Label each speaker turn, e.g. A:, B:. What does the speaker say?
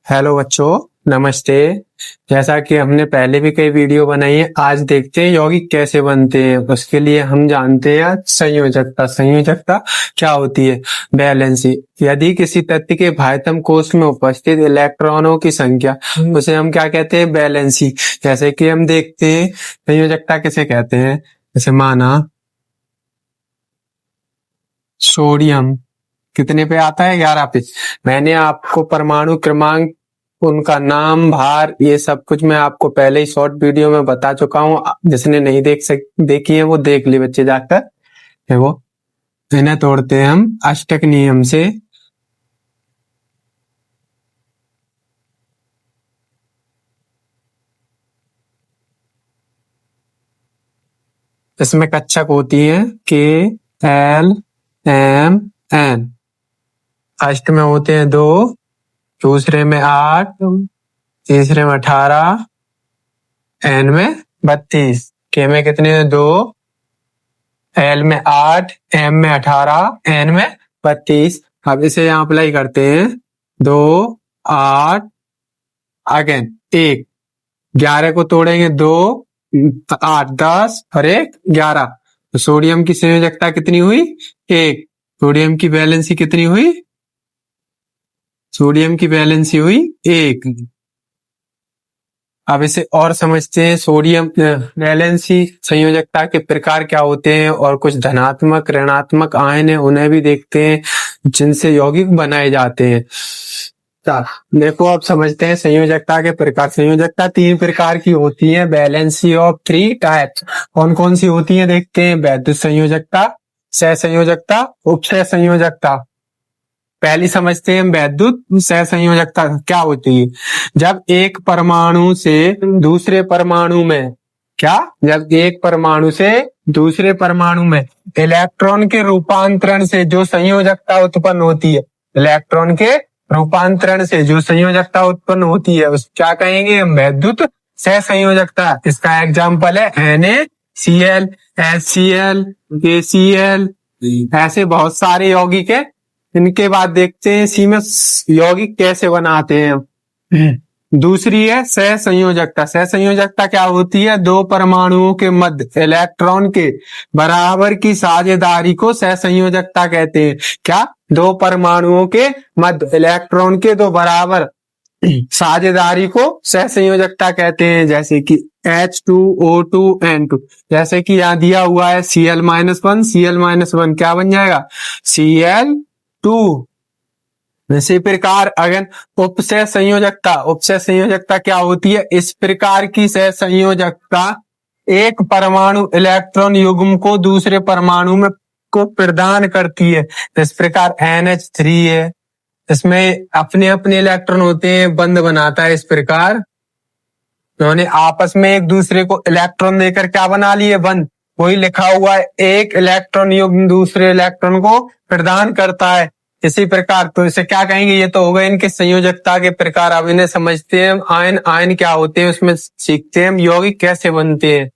A: Hello बच्चों, नमस्ते। जैसा कि हमने पहले भी कई वीडियो बनाई है, आज देखते हैं यौगिक कैसे बनते हैं। उसके लिए हम जानते हैं संयोजकता। संयोजकता क्या होती है? वैलेंसी। यदि किसी तत्व के बाह्यतम कोश में उपस्थित इलेक्ट्रॉनों की संख्या, उसे हम क्या कहते हैं? वैलेंसी। जैसे कि हम देखते हैं संयोजकता किसे कहते हैं। जैसे माना सोडियम कितने पे आता है? 11 पे। मैंने आपको परमाणु क्रमांक, उनका नाम, भार, ये सब कुछ मैं आपको पहले ही शॉर्ट वीडियो में बता चुका हूँ। जिसने नहीं देखी है वो देख ले बच्चे जाकर। है वो, इन्हें तोड़ते हैं हम अष्टक नियम से। इसमें कक्षक होती है के, एल, एम, एन। अष्ट में होते हैं 2, दूसरे में 8, तीसरे में 18, एन में 32। के में कितने? 2, एल में 8, एम में 18, एन में 32। अब इसे यहाँ अप्लाई करते हैं। 2, 8, अगेन 1, 11 को तोड़ेंगे। 2, 8, 10 और 1, 11। तो सोडियम की संयोजकता कितनी हुई? 1। सोडियम की वैलेंसी कितनी हुई? सोडियम की वैलेंसी हुई 1। अब इसे और समझते हैं। सोडियम वैलेंसी संयोजकता के प्रकार क्या होते हैं, और कुछ धनात्मक ऋणात्मक आयन है उन्हें भी देखते हैं जिनसे यौगिक बनाए जाते हैं। देखो, अब समझते हैं संयोजकता के प्रकार। संयोजकता 3 प्रकार की होती है। Valency of 3 types. कौन कौन सी होती है देखते हैं। वैद्युत संयोजकता, सहसंयोजकता, उपसह संयोजकता। पहली समझते हैं वैद्युत सहसंयोजकता क्या होती है। जब एक परमाणु से दूसरे परमाणु में, क्या? जब एक परमाणु से दूसरे परमाणु में इलेक्ट्रॉन के रूपांतरण से जो संयोजकता उत्पन्न होती है, इलेक्ट्रॉन के रूपांतरण से जो संयोजकता उत्पन्न होती है, उस क्या कहेंगे हम? वैद्युत सहसंयोजकता। इसका एग्जाम्पल है NaCl, HCl, KCl। ऐसे बहुत सारे यौगिक है। इनके बाद देखते हैं इसी में यौगिक कैसे बनाते हैं। दूसरी है सहसंयोजकता। सहसंयोजकता क्या होती है? 2 परमाणुओं के मध्य इलेक्ट्रॉन के बराबर की साझेदारी को सहसंयोजकता कहते हैं। क्या? 2 परमाणुओं के मध्य इलेक्ट्रॉन के 2 बराबर साझेदारी को सहसंयोजकता कहते हैं। जैसे कि H2O2N2। जैसे कि यहाँ दिया हुआ है Cl-1, Cl-1 क्या बन जाएगा? Cl2। इसी प्रकार अगेन उपसह संयोजकता। उपसह संयोजकता क्या होती है? इस प्रकार की सह संयोजकता एक परमाणु इलेक्ट्रॉन युग्म को दूसरे परमाणु में को प्रदान करती है। इस प्रकार NH3 है, इसमें अपने अपने इलेक्ट्रॉन होते हैं, बंध बनाता है। इस प्रकार उन्होंने आपस में एक दूसरे को इलेक्ट्रॉन देकर क्या बना लिए? बंध। वही लिखा हुआ है, एक इलेक्ट्रॉन युग्म दूसरे इलेक्ट्रॉन को प्रदान करता है। इसी प्रकार तो इसे क्या कहेंगे? ये तो हो गए इनके संयोजकता के प्रकार। अब इन्हें समझते हैं। आयन, आयन क्या होते हैं उसमें सीखते हैं हम। यौगिक कैसे बनते हैं।